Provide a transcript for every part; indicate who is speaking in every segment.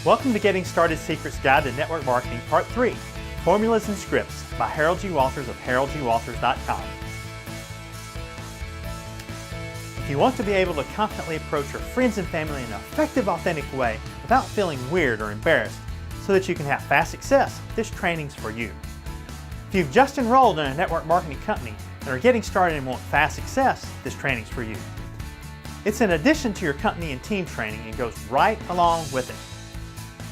Speaker 1: Welcome to Getting Started Secrets Guide to Network Marketing Part 3, Formulas and Scripts by Harold G. Walters of haroldgwalters.com. If you want to be able to confidently approach your friends and family in an effective, authentic way without feeling weird or embarrassed so that you can have fast success, this training's for you. If you've just enrolled in a network marketing company and are getting started and want fast success, this training's for you. It's in addition to your company and team training and goes right along with it.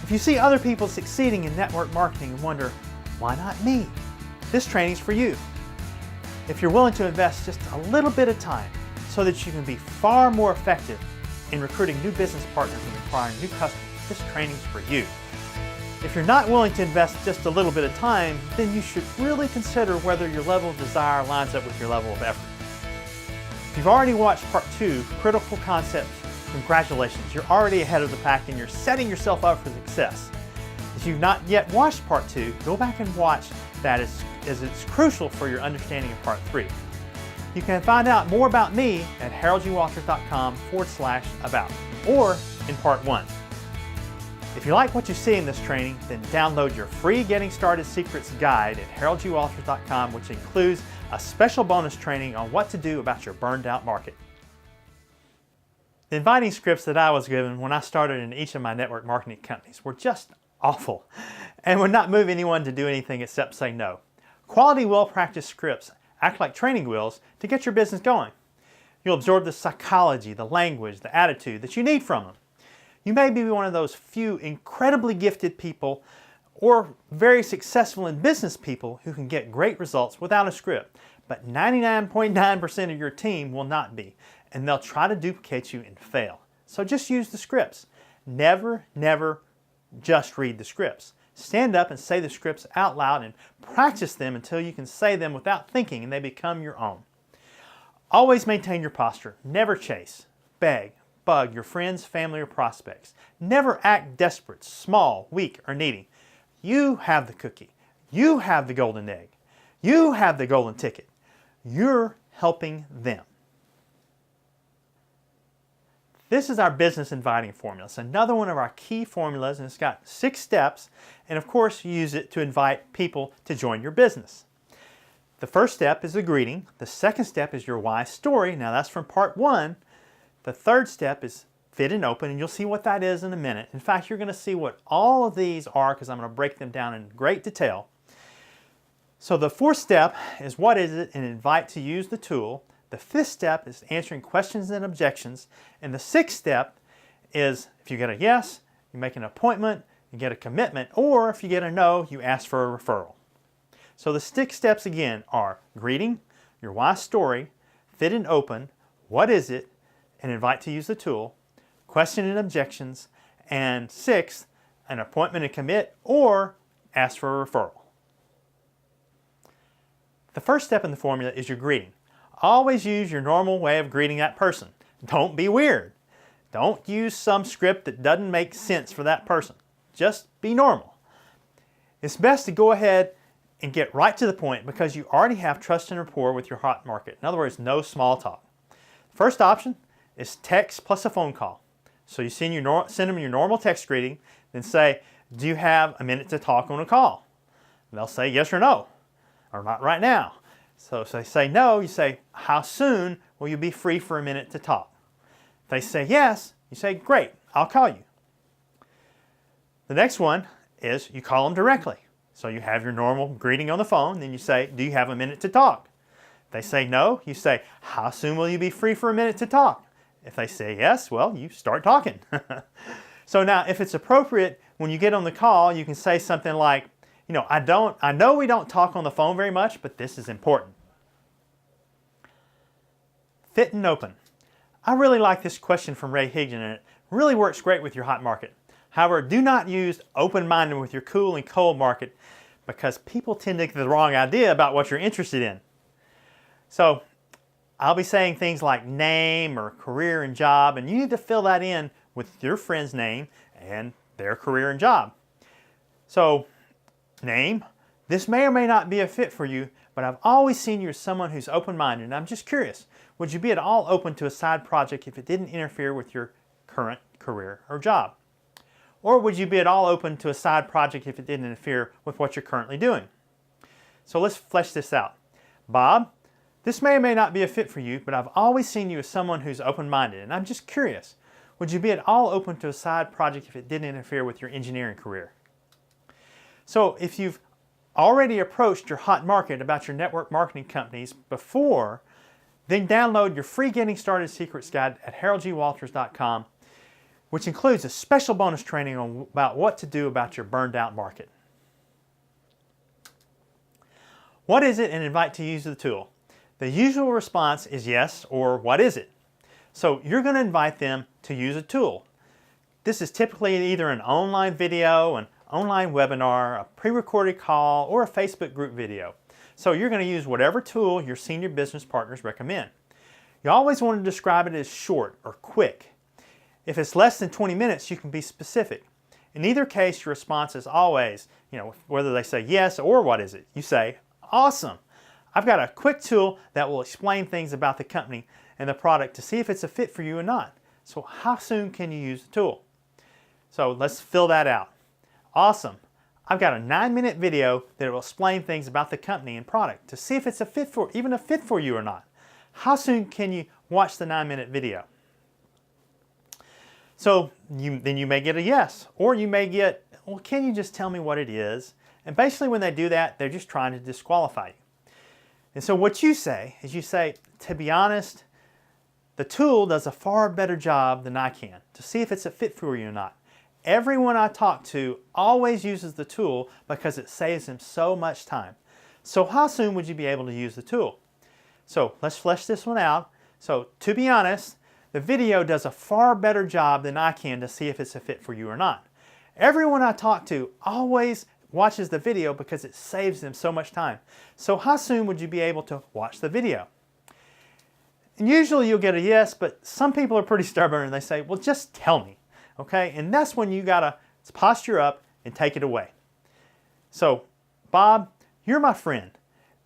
Speaker 1: If you see other people succeeding in network marketing and wonder, why not me? This training's for you. If you're willing to invest just a little bit of time so that you can be far more effective in recruiting new business partners and acquiring new customers, this training's for you. If you're not willing to invest just a little bit of time, then you should really consider whether your level of desire lines up with your level of effort. If you've already watched Part 2, Critical Concepts, congratulations, you're already ahead of the pack and you're setting yourself up for success. If you've not yet watched Part 2, go back and watch that as it's crucial for your understanding of Part 3. You can find out more about me at haroldgwalters.com/about or in Part 1. If you like what you see in this training, then download your free Getting Started Secrets guide at haroldgwalters.com, which includes a special bonus training on what to do about your burned out market. The inviting scripts that I was given when I started in each of my network marketing companies were just awful and would not move anyone to do anything except say no. Quality, well-practiced scripts act like training wheels to get your business going. You'll absorb the psychology, the language, the attitude that you need from them. You may be one of those few incredibly gifted people or very successful in business people who can get great results without a script, but 99.9% of your team will not be, and they'll try to duplicate you and fail. So just use the scripts. Never just read the scripts. Stand up and say the scripts out loud and practice them until you can say them without thinking and they become your own. Always maintain your posture. Never chase, beg, bug your friends, family, or prospects. Never act desperate, small, weak, or needy. You have the cookie. You have the golden egg. You have the golden ticket. You're helping them. This is our business inviting formula. It's another one of our key formulas, and it's got 6 steps, and of course you use it to invite people to join your business. The first step is a greeting. The second step is your why story. Now that's from Part 1. The third step is fit and open, and you'll see what that is in a minute. In fact, you're going to see what all of these are because I'm going to break them down in great detail. So the fourth step is what is it, and invite to use the tool. The fifth step is answering questions and objections. And the sixth step is if you get a yes, you make an appointment, you get a commitment, or if you get a no, you ask for a referral. So the 6 steps again are greeting, your why story, fit and open, what is it, and invite to use the tool, question and objections, and 6th, an appointment and commit, or ask for a referral. The first step in the formula is your greeting. Always use your normal way of greeting that person. Don't be weird. Don't use some script that doesn't make sense for that person. Just be normal. It's best to go ahead and get right to the point because you already have trust and rapport with your hot market. In other words, no small talk. First option is text plus a phone call. So you send them your normal text greeting, then say, do you have a minute to talk on a call? And they'll say yes or no, or not right now. So if they say no, you say, how soon will you be free for a minute to talk? If they say yes, you say, great, I'll call you. The next one is you call them directly. So you have your normal greeting on the phone, then you say, do you have a minute to talk? If they say no, you say, how soon will you be free for a minute to talk? If they say yes, well, you start talking. So now if it's appropriate, when you get on the call, you can say something like, you know, I know we don't talk on the phone very much, but this is important. Fit and open. I really like this question from Ray Higdon, and it really works great with your hot market. However, do not use open-minded with your cool and cold market because people tend to get the wrong idea about what you're interested in. So I'll be saying things like name or career and job, and you need to fill that in with your friend's name and their career and job. So name, this may or may not be a fit for you, but I've always seen you as someone who's open-minded, and I'm just curious, would you be at all open to a side project if it didn't interfere with your current career or job? Or would you be at all open to a side project if it didn't interfere with what you're currently doing? So let's flesh this out. Bob, this may or may not be a fit for you, but I've always seen you as someone who's open-minded, and I'm just curious, would you be at all open to a side project if it didn't interfere with your engineering career? So if you've already approached your hot market about your network marketing companies before, then download your free Getting Started Secrets Guide at HaroldGWalters.com, which includes a special bonus training about what to do about your burned out market. What is it, and invite to use the tool? The usual response is yes, or what is it? So you're going to invite them to use a tool. This is typically either an online video, an online webinar, a pre-recorded call, or a Facebook group video. So you're going to use whatever tool your senior business partners recommend. You always want to describe it as short or quick. If it's less than 20 minutes, you can be specific. In either case, your response is always, whether they say yes or what is it, you say, awesome. I've got a quick tool that will explain things about the company and the product to see if it's a fit for you or not. So how soon can you use the tool? So let's fill that out. Awesome. I've got a 9-minute video that will explain things about the company and product to see if it's even a fit for you or not. How soon can you watch the 9-minute video? So then you may get a yes, or you may get, well, can you just tell me what it is? And basically when they do that, they're just trying to disqualify you. And so what you say is to be honest, the tool does a far better job than I can to see if it's a fit for you or not. Everyone I talk to always uses the tool because it saves them so much time. So how soon would you be able to use the tool? So let's flesh this one out. So to be honest, the video does a far better job than I can to see if it's a fit for you or not. Everyone I talk to always watches the video because it saves them so much time. So how soon would you be able to watch the video? And usually you'll get a yes, but some people are pretty stubborn and they say, well, just tell me. Okay, and that's when you gotta posture up and take it away. So, Bob, you're my friend,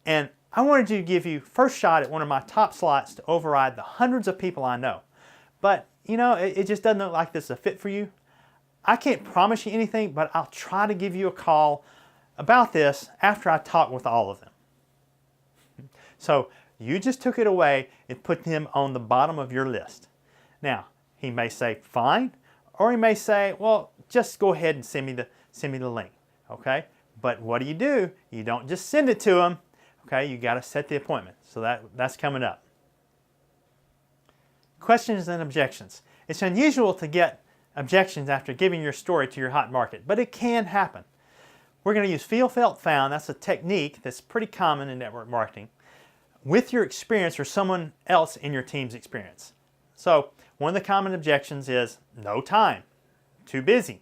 Speaker 1: and I wanted to give you first shot at one of my top slots to override the hundreds of people I know. But, it just doesn't look like this is a fit for you. I can't promise you anything, but I'll try to give you a call about this after I talk with all of them. So, you just took it away and put him on the bottom of your list. Now, he may say, fine, or he may say, well, just go ahead and send me the link, okay? But what do? You don't just send it to him, okay? You got to set the appointment. So that's coming up. Questions and objections. It's unusual to get objections after giving your story to your hot market, but it can happen. We're going to use feel, felt, found. That's a technique that's pretty common in network marketing with your experience or someone else in your team's experience. So one of the common objections is no time, too busy.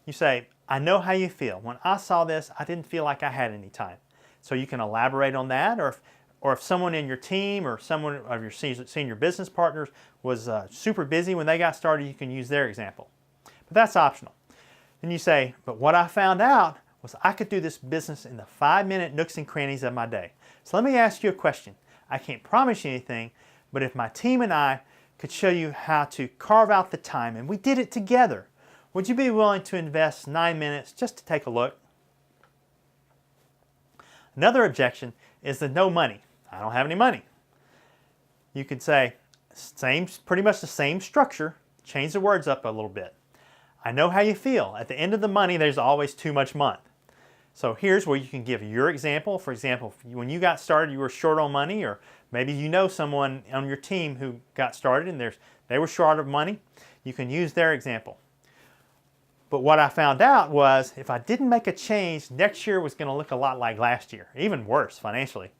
Speaker 1: You say, I know how you feel. When I saw this, I didn't feel like I had any time. So you can elaborate on that, or if someone in your team or someone of your senior business partners was super busy when they got started, you can use their example. But that's optional. Then you say, but what I found out was I could do this business in the 5-minute nooks and crannies of my day. So let me ask you a question. I can't promise you anything, but if my team and I could show you how to carve out the time and we did it together, would you be willing to invest 9 minutes just to take a look? Another objection is the no money. I don't have any money. You could say, pretty much the same structure, change the words up a little bit. I know how you feel. At the end of the money, there's always too much month. So here's where you can give your example. For example, when you got started, you were short on money, or maybe you know someone on your team who got started and they were short of money. You can use their example. But what I found out was if I didn't make a change, next year was going to look a lot like last year, even worse financially.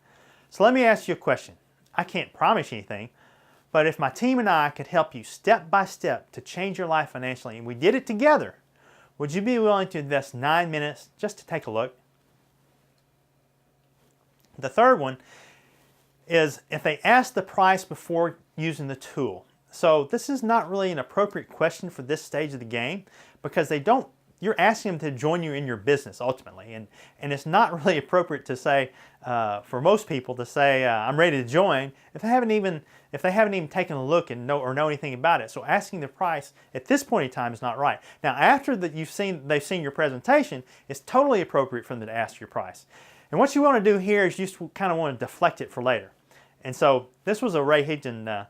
Speaker 1: So let me ask you a question. I can't promise you anything, but if my team and I could help you step by step to change your life financially, and we did it together, would you be willing to invest 9 minutes just to take a look? The third one is if they ask the price before using the tool. So this is not really an appropriate question for this stage of the game because you you're asking them to join you in your business ultimately. And it's not really appropriate to say, for most people to say, I'm ready to join if they haven't even taken a look and know anything about it. So asking the price at this point in time is not right. Now after that they've seen your presentation, it's totally appropriate for them to ask your price. And what you want to do here is you just kind of want to deflect it for later. And so this was a Ray Higdon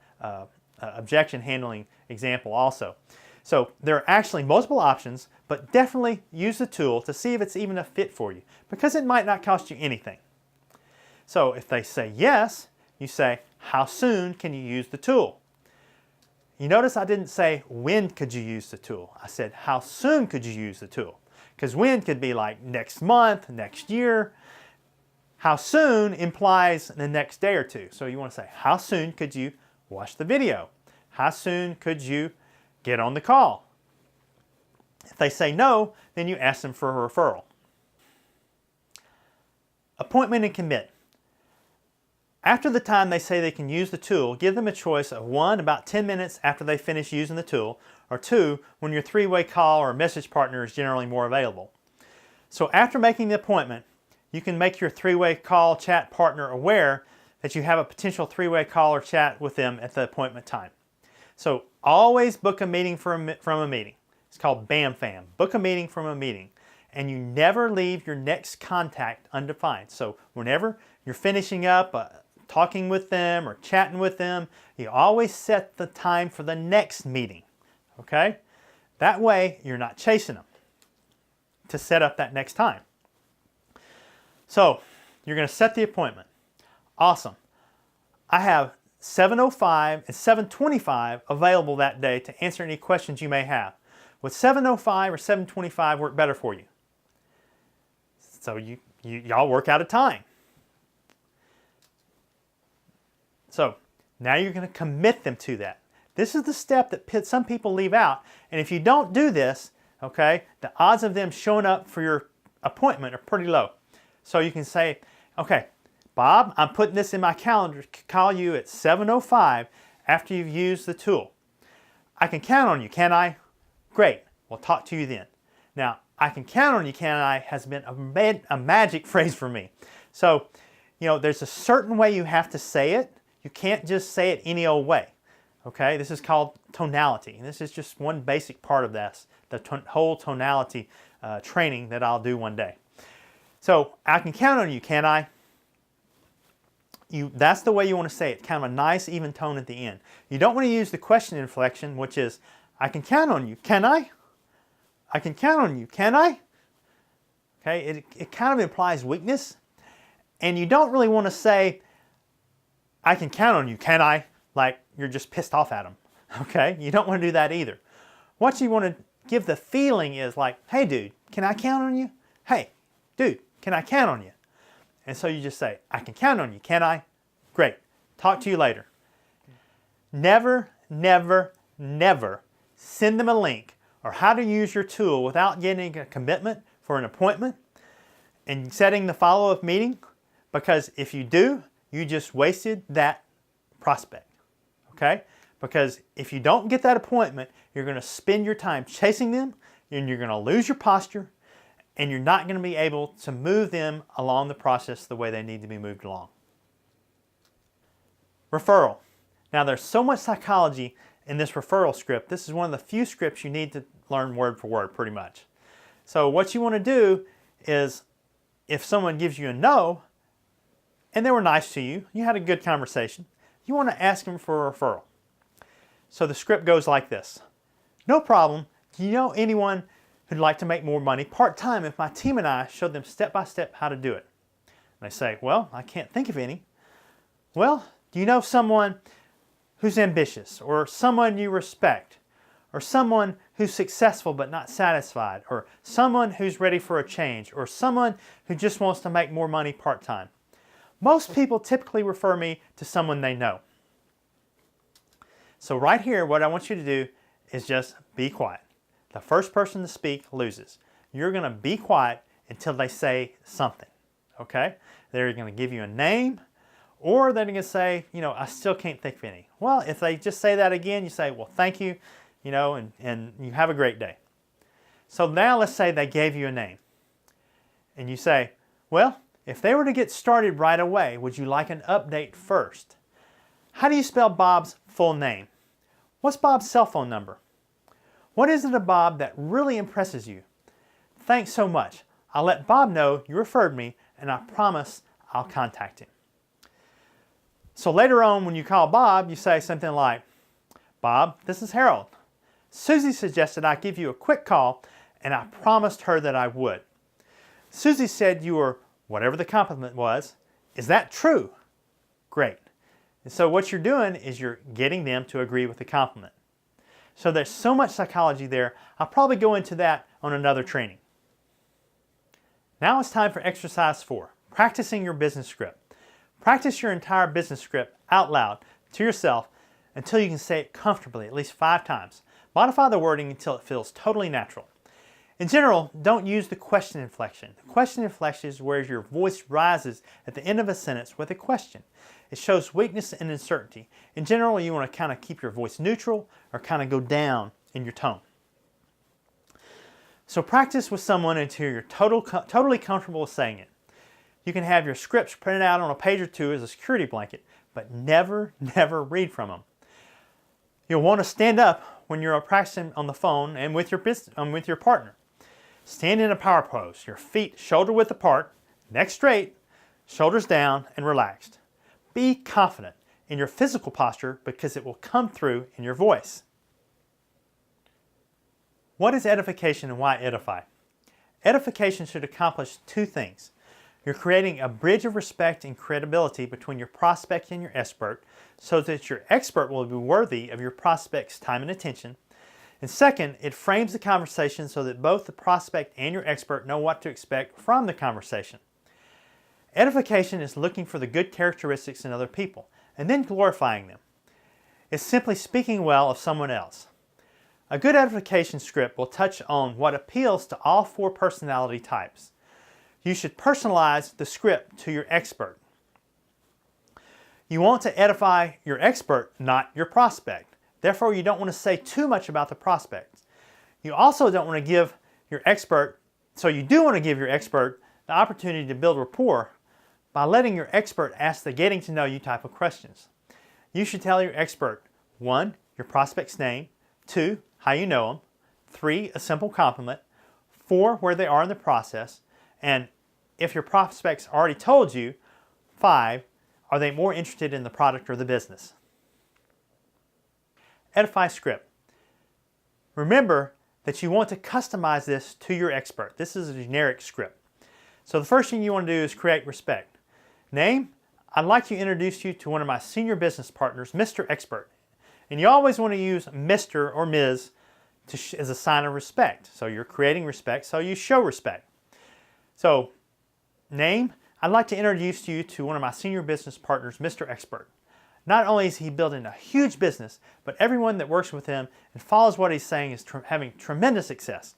Speaker 1: objection handling example also. So there are actually multiple options, but definitely use the tool to see if it's even a fit for you, because it might not cost you anything. So if they say yes, you say, how soon can you use the tool? You notice I didn't say when could you use the tool. I said how soon could you use the tool? Because when could be like next month, next year. How soon implies the next day or two. So you want to say how soon could you watch the video? How soon could you get on the call? If they say no, then you ask them for a referral. Appointment and commit. After the time they say they can use the tool, give them a choice of 1, about 10 minutes after they finish using the tool, or 2, when your three-way call or message partner is generally more available. So after making the appointment, you can make your three-way call chat partner aware that you have a potential three-way call or chat with them at the appointment time. So always book a meeting from a meeting. It's called BAMFAM. Book a meeting from a meeting. And you never leave your next contact undefined. So whenever you're finishing up talking with them or chatting with them, you always set the time for the next meeting. Okay? That way you're not chasing them to set up that next time. So you're going to set the appointment. Awesome. I have 7:05 and 7:25 available that day to answer any questions you may have. Would 7:05 or 7:25 work better for you? So y'all work out a time. So now you're going to commit them to that. This is the step that some people leave out. And if you don't do this, okay, the odds of them showing up for your appointment are pretty low. So you can say, okay, Bob, I'm putting this in my calendar to call you at 7:05 after you've used the tool. I can count on you, can I? Great, we'll talk to you then. Now, I can count on you, can I, has been a magic phrase for me. So, you know, there's a certain way you have to say it. You can't just say it any old way. Okay, this is called tonality. And this is just one basic part of this, the whole tonality training that I'll do one day. So, I can count on you, can I? That's the way you want to say it, kind of a nice even tone at the end. You don't want to use the question inflection, which is, I can count on you, can I? I can count on you, can I? Okay, it kind of implies weakness. And you don't really want to say, I can count on you, can I? Like you're just pissed off at them. Okay, you don't want to do that either. What you want to give the feeling is like, hey dude, can I count on you? Hey, dude, can I count on you? And so you just say, I can count on you, can I? Great, talk to you later. Never, never, never send them a link or how to use your tool without getting a commitment for an appointment and setting the follow-up meeting, because if you do, you just wasted that prospect, okay? Because if you don't get that appointment, you're going to spend your time chasing them and you're going to lose your posture and you're not going to be able to move them along the process the way they need to be moved along. Referral. Now there's so much psychology in this referral script. This is one of the few scripts you need to learn word for word pretty much. So what you want to do is, if someone gives you a no and they were nice to you, you had a good conversation, you want to ask them for a referral. So the script goes like this. No problem. Do you know anyone who'd like to make more money part-time if my team and I showed them step-by-step how to do it? And they say, well, I can't think of any. Well, do you know someone who's ambitious, or someone you respect, or someone who's successful but not satisfied, or someone who's ready for a change, or someone who just wants to make more money part-time? Most people typically refer me to someone they know. So right here, what I want you to do is just be quiet. The first person to speak loses. You're going to be quiet until they say something, okay? They're going to give you a name, or they're going to say, you know, I still can't think of any. Well, if they just say that again, you say, well, thank you, you know, and you have a great day. So now let's say they gave you a name. And you say, well, if they were to get started right away, would you like an update first? How do you spell Bob's full name? What's Bob's cell phone number? What is it of Bob that really impresses you? Thanks so much. I'll let Bob know you referred me, and I promise I'll contact him. So later on, when you call Bob, you say something like, Bob, this is Harold. Susie suggested I give you a quick call, and I promised her that I would. Susie said you were whatever the compliment was. Is that true? Great. And so what you're doing is you're getting them to agree with the compliment. So there's so much psychology there. I'll probably go into that on another training. Now it's time for exercise 4, practicing your business script. Practice your entire business script out loud to yourself until you can say it comfortably at least 5 times. Modify the wording until it feels totally natural. In general, don't use the question inflection. The question inflection is where your voice rises at the end of a sentence with a question. It shows weakness and uncertainty. In general, you want to kind of keep your voice neutral or kind of go down in your tone. So practice with someone until you're totally comfortable with saying it. You can have your scripts printed out on a page or 2 as a security blanket, but never read from them. You'll want to stand up when you're practicing on the phone and with your partner. Stand in a power pose, your feet shoulder width apart, neck straight, shoulders down, and relaxed. Be confident in your physical posture because it will come through in your voice. What is edification and why edify? Edification should accomplish 2 things. You're creating a bridge of respect and credibility between your prospect and your expert so that your expert will be worthy of your prospect's time and attention. And second, it frames the conversation so that both the prospect and your expert know what to expect from the conversation. Edification is looking for the good characteristics in other people and then glorifying them. It's simply speaking well of someone else. A good edification script will touch on what appeals to all 4 personality types. You should personalize the script to your expert. You want to edify your expert, not your prospect. Therefore, you don't want to say too much about the prospect. You also don't want to give your expert, so you do want to give your expert the opportunity to build rapport by letting your expert ask the getting to know you type of questions. You should tell your expert, 1, your prospect's name, 2, how you know them, 3, a simple compliment, 4, where they are in the process, and if your prospect's already told you, 5, are they more interested in the product or the business? Edify script. Remember that you want to customize this to your expert. This is a generic script. So the first thing you want to do is create respect. Name, I'd like to introduce you to one of my senior business partners, Mr. Expert. And you always want to use Mr. or Ms. as a sign of respect. So you're creating respect, so you show respect. So, name, I'd like to introduce you to one of my senior business partners, Mr. Expert. Not only is he building a huge business, but everyone that works with him and follows what he's saying is having tremendous success.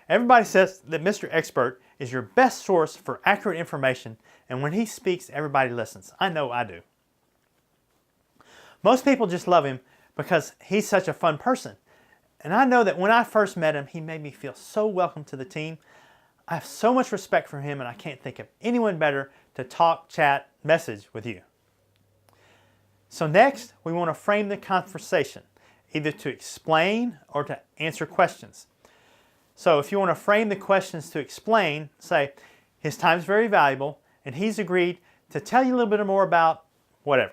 Speaker 1: Everybody says that Mr. Expert is your best source for accurate information, and when he speaks, everybody listens. I know I do. Most people just love him because he's such a fun person. And I know that when I first met him, he made me feel so welcome to the team. I have so much respect for him, and I can't think of anyone better to talk, chat, message with you. So next, we want to frame the conversation, either to explain or to answer questions. So if you want to frame the questions to explain, say, his time is very valuable, and he's agreed to tell you a little bit more about whatever.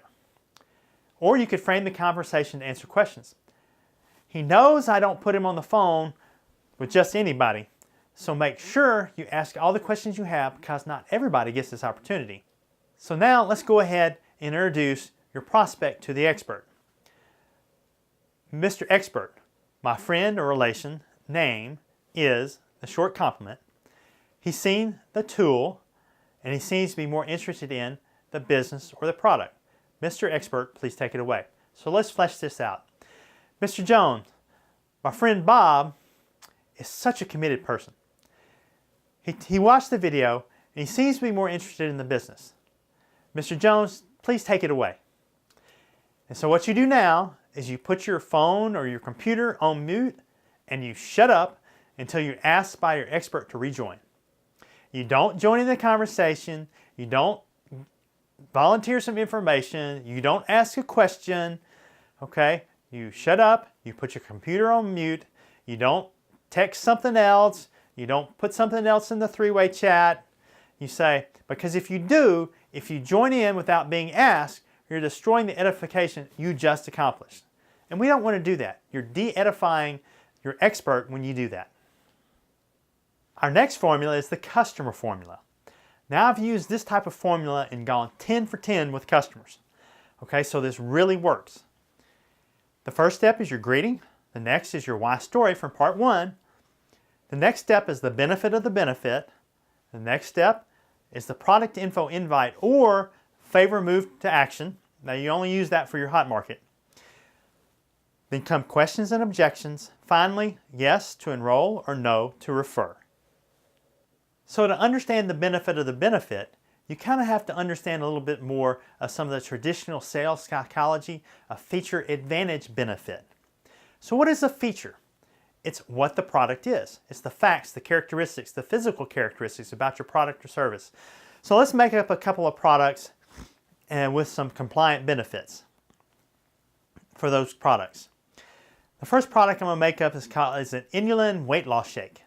Speaker 1: Or you could frame the conversation to answer questions. He knows I don't put him on the phone with just anybody, so make sure you ask all the questions you have because not everybody gets this opportunity. So now let's go ahead and introduce your prospect to the expert. Mr. Expert, my friend or relation, name is the short compliment. He's seen the tool and he seems to be more interested in the business or the product. Mr. Expert, please take it away. So let's flesh this out. Mr. Jones, my friend Bob is such a committed person. He watched the video and he seems to be more interested in the business. Mr. Jones, please take it away. And so what you do now is you put your phone or your computer on mute and you shut up until you're asked by your expert to rejoin. You don't join in the conversation, you don't volunteer some information, you don't ask a question, okay? You shut up, you put your computer on mute, you don't text something else, you don't put something else in the three-way chat. You say, because if you do, if you join in without being asked, you're destroying the edification you just accomplished. And we don't want to do that. You're de-edifying your expert when you do that. Our next formula is the customer formula. Now I've used this type of formula and gone 10 for 10 with customers. Okay, so this really works. The first step is your greeting. The next is your why story from part 1. The next step is the benefit of the benefit. The next step is the product info invite or favor move to action. Now you only use that for your hot market. Then come questions and objections. Finally, yes to enroll or no to refer. So to understand the benefit of the benefit, you kind of have to understand a little bit more of some of the traditional sales psychology of feature advantage benefit. So what is a feature? It's what the product is. It's the facts, the characteristics, the physical characteristics about your product or service. So let's make up a couple of products and with some compliant benefits for those products. The first product I'm going to make up is an Inulin weight loss shake.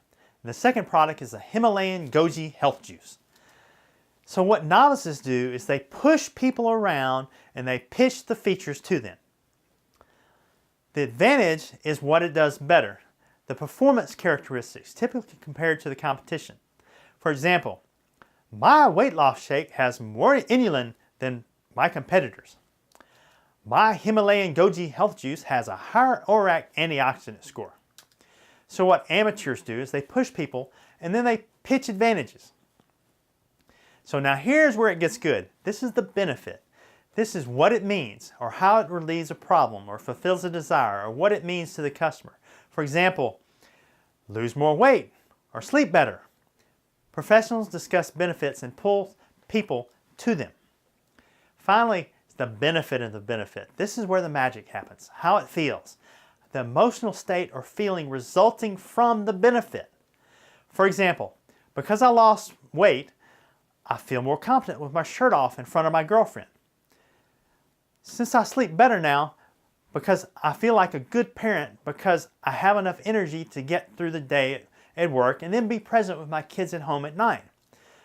Speaker 1: And the second product is a Himalayan Goji health juice. So what novices do is they push people around and they pitch the features to them. The advantage is what it does better. The performance characteristics typically compared to the competition. For example, my weight loss shake has more inulin than my competitors. My Himalayan Goji health juice has a higher ORAC antioxidant score. So what amateurs do is they push people and then they pitch advantages. So now here's where it gets good. This is the benefit. This is what it means or how it relieves a problem or fulfills a desire or what it means to the customer. For example, lose more weight or sleep better. Professionals discuss benefits and pull people to them. Finally, the benefit of the benefit. This is where the magic happens, how it feels. The emotional state or feeling resulting from the benefit. For example, because I lost weight, I feel more confident with my shirt off in front of my girlfriend. Since I sleep better now, because I feel like a good parent because I have enough energy to get through the day at work and then be present with my kids at home at night.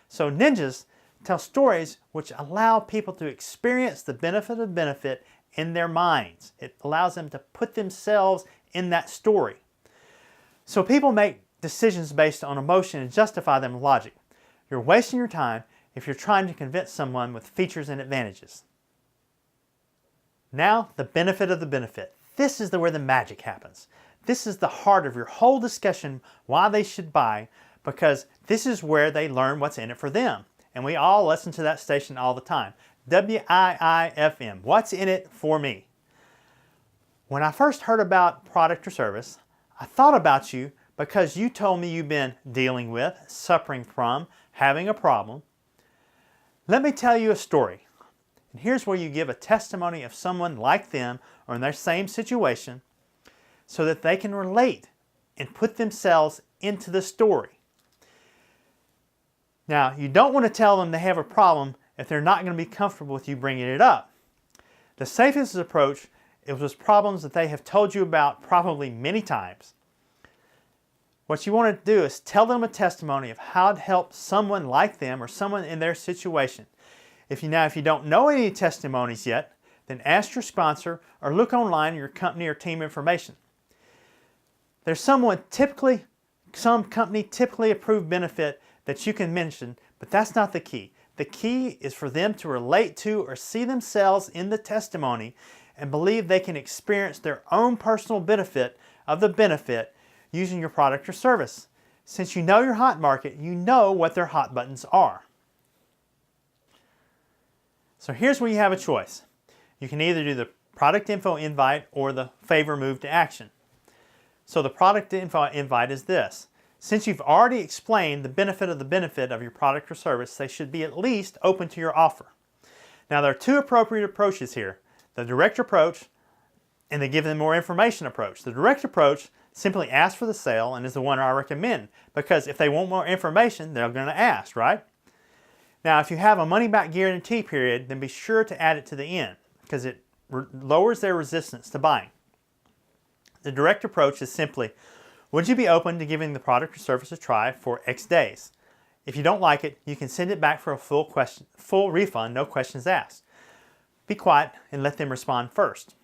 Speaker 1: So ninjas tell stories which allow people to experience the benefit of benefit in their minds. It allows them to put themselves in that story. So people make decisions based on emotion and justify them with logic. You're wasting your time if you're trying to convince someone with features and advantages. Now, the benefit of the benefit. This is where the magic happens. This is the heart of your whole discussion why they should buy, because this is where they learn what's in it for them. And we all listen to that station all the time. WIIFM, what's in it for me? When I first heard about product or service, I thought about you because you told me you've been dealing with, suffering from, having a problem. Let me tell you a story. And here's where you give a testimony of someone like them or in their same situation so that they can relate and put themselves into the story. Now, you don't want to tell them they have a problem if they're not going to be comfortable with you bringing it up. The safest approach is with problems that they have told you about probably many times. What you want to do is tell them a testimony of how it helped someone like them or someone in their situation. If you don't know any testimonies yet, then ask your sponsor or look online in your company or team information. There's some company typically approved benefit that you can mention, but that's not the key. The key is for them to relate to or see themselves in the testimony and believe they can experience their own personal benefit of the benefit using your product or service. Since you know your hot market, you know what their hot buttons are. So here's where you have a choice. You can either do the product info invite or the favor move to action. So the product info invite is this. Since you've already explained the benefit of your product or service, they should be at least open to your offer. Now there are two appropriate approaches here. The direct approach and the give them more information approach. The direct approach simply ask for the sale and is the one I recommend, because if they want more information, they're going to ask, right? Now, if you have a money-back guarantee period, then be sure to add it to the end because it lowers their resistance to buying. The direct approach is simply, would you be open to giving the product or service a try for X days? If you don't like it, you can send it back for a full refund, no questions asked. Be quiet and let them respond first.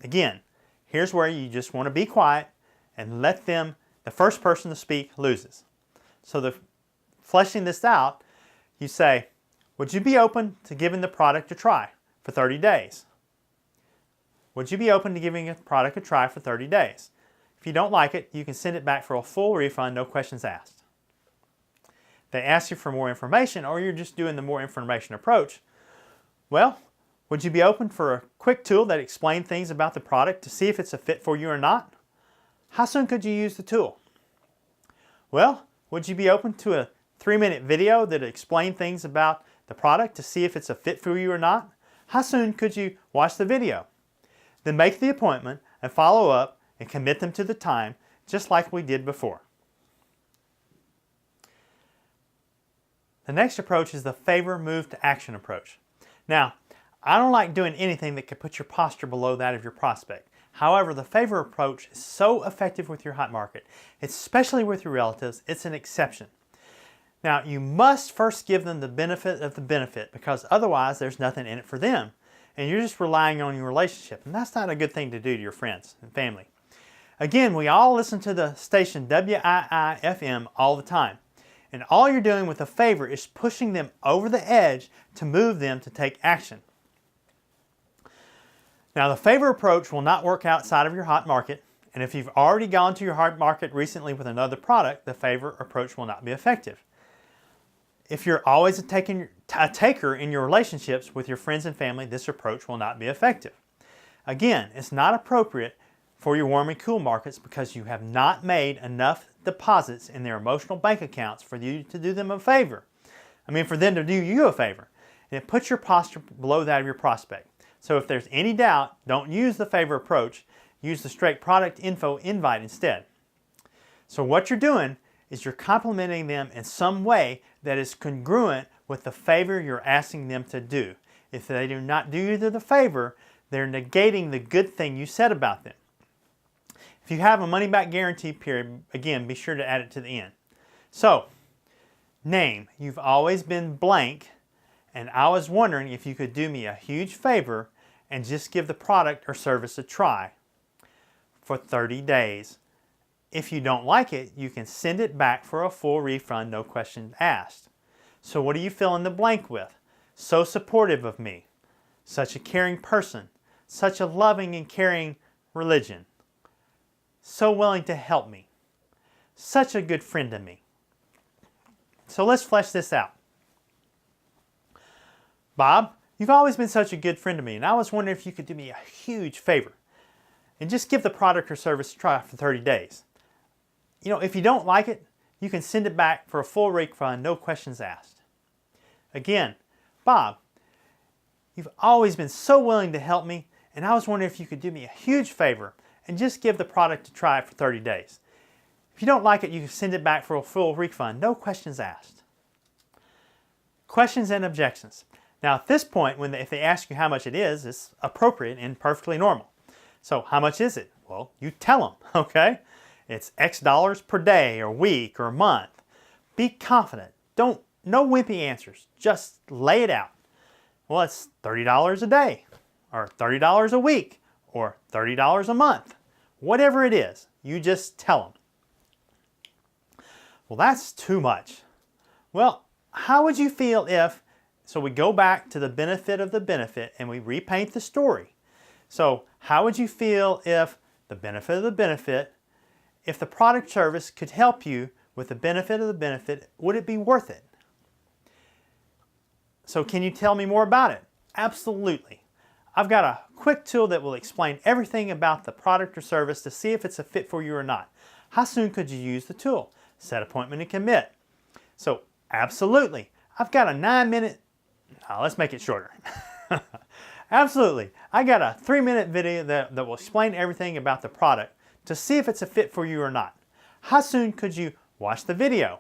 Speaker 1: Again, here's where you just want to be quiet and let them, the first person to speak loses. So fleshing this out, you say, would you be open to giving the product a try for 30 days? Would you be open to giving a product a try for 30 days? If you don't like it, you can send it back for a full refund, no questions asked. They ask you for more information, or you're just doing the more information approach. Well, would you be open for a quick tool that explains things about the product to see if it's a fit for you or not? How soon could you use the tool? Well, would you be open to a 3-minute video that explains things about the product to see if it's a fit for you or not? How soon could you watch the video? Then make the appointment and follow up and commit them to the time, just like we did before. The next approach is the favor move to action approach. Now, I don't like doing anything that could put your posture below that of your prospect. However, the favor approach is so effective with your hot market, especially with your relatives, it's an exception. Now, you must first give them the benefit of the benefit because otherwise there's nothing in it for them and you're just relying on your relationship, and that's not a good thing to do to your friends and family. Again, we all listen to the station WII-FM all the time, and all you're doing with a favor is pushing them over the edge to move them to take action. Now, the favor approach will not work outside of your hot market, and if you've already gone to your hot market recently with another product, the favor approach will not be effective. If you're always a taker in your relationships with your friends and family, this approach will not be effective. Again, it's not appropriate for your warm and cool markets because you have not made enough deposits in their emotional bank accounts for you to do them a favor. For them to do you a favor. And it puts your posture below that of your prospect. So if there's any doubt, don't use the favor approach. Use the straight product info invite instead. So what you're doing is you're complimenting them in some way that is congruent with the favor you're asking them to do. If they do not do you the favor, they're negating the good thing you said about them. If you have a money-back guarantee period, again, be sure to add it to the end. So, name, you've always been blank, and I was wondering if you could do me a huge favor and just give the product or service a try for 30 days. If you don't like it, you can send it back for a full refund, no questions asked. So what do you fill in the blank with? So supportive of me, such a caring person, such a loving and caring religion, so willing to help me, such a good friend to me. So let's flesh this out. Bob, you've always been such a good friend to me, and I was wondering if you could do me a huge favor and just give the product or service a try for 30 days. If you don't like it, you can send it back for a full refund, no questions asked. Again, Bob, you've always been so willing to help me, and I was wondering if you could do me a huge favor and just give the product a try for 30 days. If you don't like it, you can send it back for a full refund, no questions asked. Questions and objections. Now at this point, if they ask you how much it is, it's appropriate and perfectly normal. So how much is it? Well, you tell them, okay? It's X dollars per day or week or month. Be confident. No wimpy answers. Just lay it out. Well, it's $30 a day or $30 a week or $30 a month. Whatever it is, you just tell them. Well, that's too much. Well, how would you feel if, so we go back to the benefit of the benefit and we repaint the story. So how would you feel if the benefit of the benefit, if the product service could help you with the benefit of the benefit, would it be worth it? So can you tell me more about it? Absolutely. I've got a quick tool that will explain everything about the product or service to see if it's a fit for you or not. How soon could you use the tool? Set appointment and commit. So absolutely. I've got a 9-minute, let's make it shorter. Absolutely. I got a 3-minute video that will explain everything about the product to see if it's a fit for you or not. How soon could you watch the video?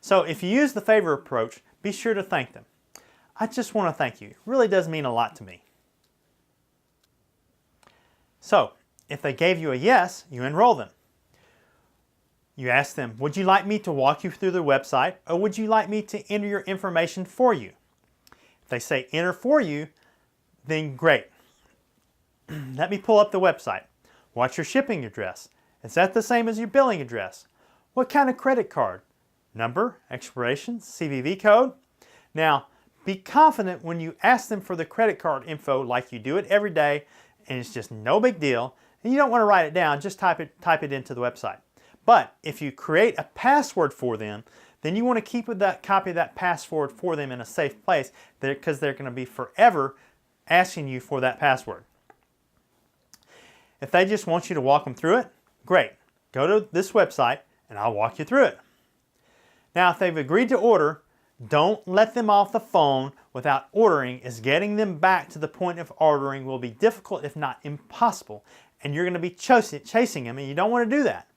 Speaker 1: So if you use the favor approach, be sure to thank them. I just want to thank you. It really does mean a lot to me. So if they gave you a yes, you enroll them. You ask them, would you like me to walk you through the website, or would you like me to enter your information for you? If they say enter for you, then great. Let me pull up the website. What's your shipping address? Is that the same as your billing address? What kind of credit card? Number, expiration, CVV code? Now, be confident when you ask them for the credit card info like you do it every day, and it's just no big deal, and you don't want to write it down, just type it into the website. But if you create a password for them, then you want to keep that copy of that password for them in a safe place, because they're going to be forever asking you for that password. If they just want you to walk them through it, great. Go to this website and I'll walk you through it. Now, if they've agreed to order, don't let them off the phone without ordering, as getting them back to the point of ordering will be difficult, if not impossible, and you're going to be chasing them, and you don't want to do that.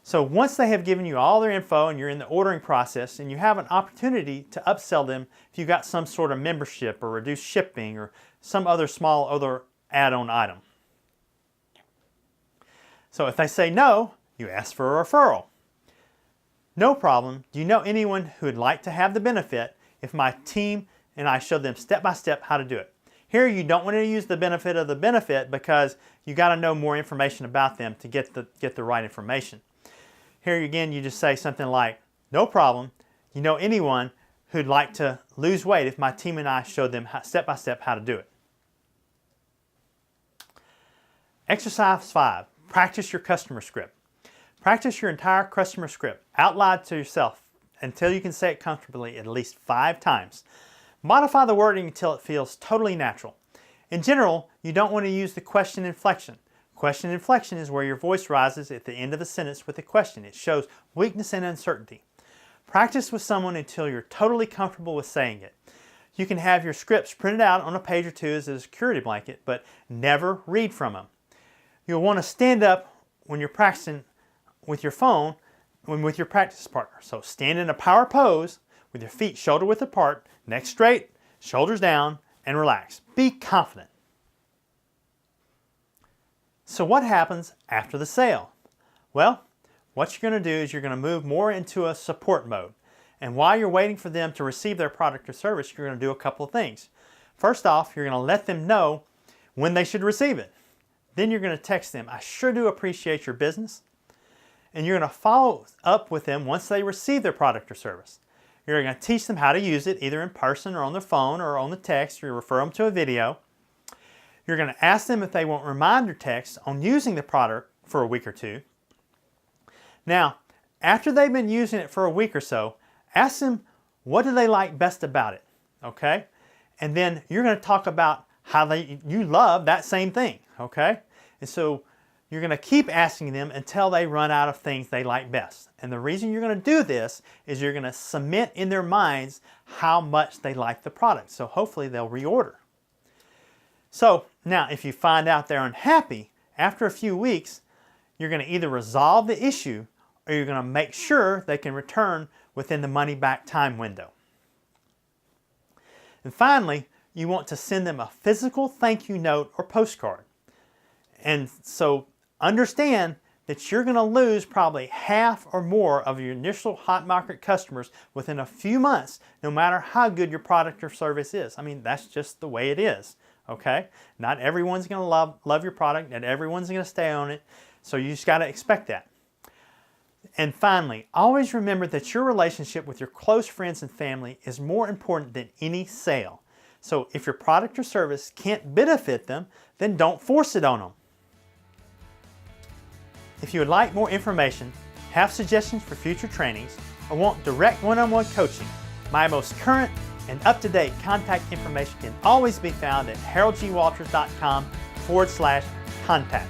Speaker 1: So once they have given you all their info and you're in the ordering process, and you have an opportunity to upsell them if you got some sort of membership or reduced shipping or some other small add-on item. So if they say no, you ask for a referral. No problem. Do you know anyone who would like to have the benefit if my team and I show them step-by-step how to do it? Here you don't want to use the benefit of the benefit, because you got to know more information about them to get the right information. Here again, you just say something like, no problem. You know anyone who'd like to lose weight if my team and I showed them step-by-step how to do it? Exercise 5, practice your customer script. Practice your entire customer script out loud to yourself until you can say it comfortably at least 5 times. Modify the wording until it feels totally natural. In general, you don't want to use the question inflection. Question inflection is where your voice rises at the end of a sentence with a question. It shows weakness and uncertainty. Practice with someone until you're totally comfortable with saying it. You can have your scripts printed out on a page or two as a security blanket, but never read from them. You'll want to stand up when you're practicing with your phone and with your practice partner. So stand in a power pose with your feet shoulder width apart, neck straight, shoulders down, and relax. Be confident. So what happens after the sale? Well, what you're going to do is you're going to move more into a support mode. And while you're waiting for them to receive their product or service, you're going to do a couple of things. First off, you're going to let them know when they should receive it. Then you're going to text them, I sure do appreciate your business. And you're going to follow up with them once they receive their product or service. You're going to teach them how to use it, either in person or on their phone or on the text, or refer them to a video. You're going to ask them if they want reminder texts on using the product for a week or two. Now, after they've been using it for a week or so, ask them what do they like best about it, okay? And then you're going to talk about how you love that same thing, okay? And so you're going to keep asking them until they run out of things they like best. And the reason you're going to do this is you're going to cement in their minds how much they like the product. So hopefully they'll reorder. So now if you find out they're unhappy, after a few weeks, you're going to either resolve the issue or you're going to make sure they can return within the money back time window. And finally, you want to send them a physical thank you note or postcard. And so understand that you're going to lose probably half or more of your initial hot market customers within a few months, no matter how good your product or service is. I mean, that's just the way it is, okay? Not everyone's going to love your product, and everyone's going to stay on it, so you just got to expect that. And finally, always remember that your relationship with your close friends and family is more important than any sale. So if your product or service can't benefit them, then don't force it on them. If you would like more information, have suggestions for future trainings, or want direct one-on-one coaching, my most current and up-to-date contact information can always be found at haroldgwalters.com/contact.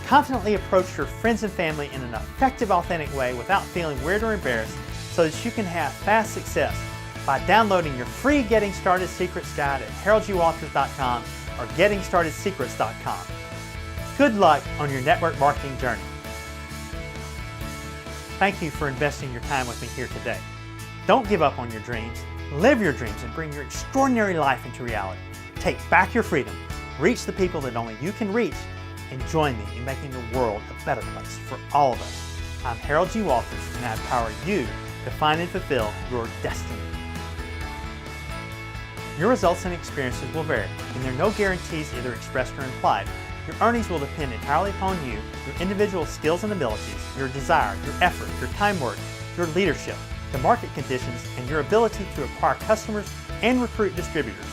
Speaker 1: Confidently approach your friends and family in an effective, authentic way without feeling weird or embarrassed, so that you can have fast success by downloading your free Getting Started Secrets guide at haroldgwalters.com or gettingstartedsecrets.com. Good luck on your network marketing journey. Thank you for investing your time with me here today. Don't give up on your dreams. Live your dreams and bring your extraordinary life into reality. Take back your freedom. Reach the people that only you can reach, and join me in making the world a better place for all of us. I'm Harold G. Walters, and I empower you to find and fulfill your destiny. Your results and experiences will vary, and there are no guarantees either expressed or implied. Your earnings will depend entirely upon you, your individual skills and abilities, your desire, your effort, your time work, your leadership, the market conditions, and your ability to acquire customers and recruit distributors.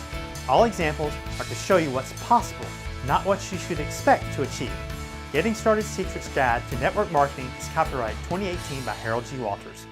Speaker 1: All examples are to show you what's possible, not what you should expect to achieve. Getting Started Secrets Guide to Network Marketing is copyright 2018 by Harold G. Walters.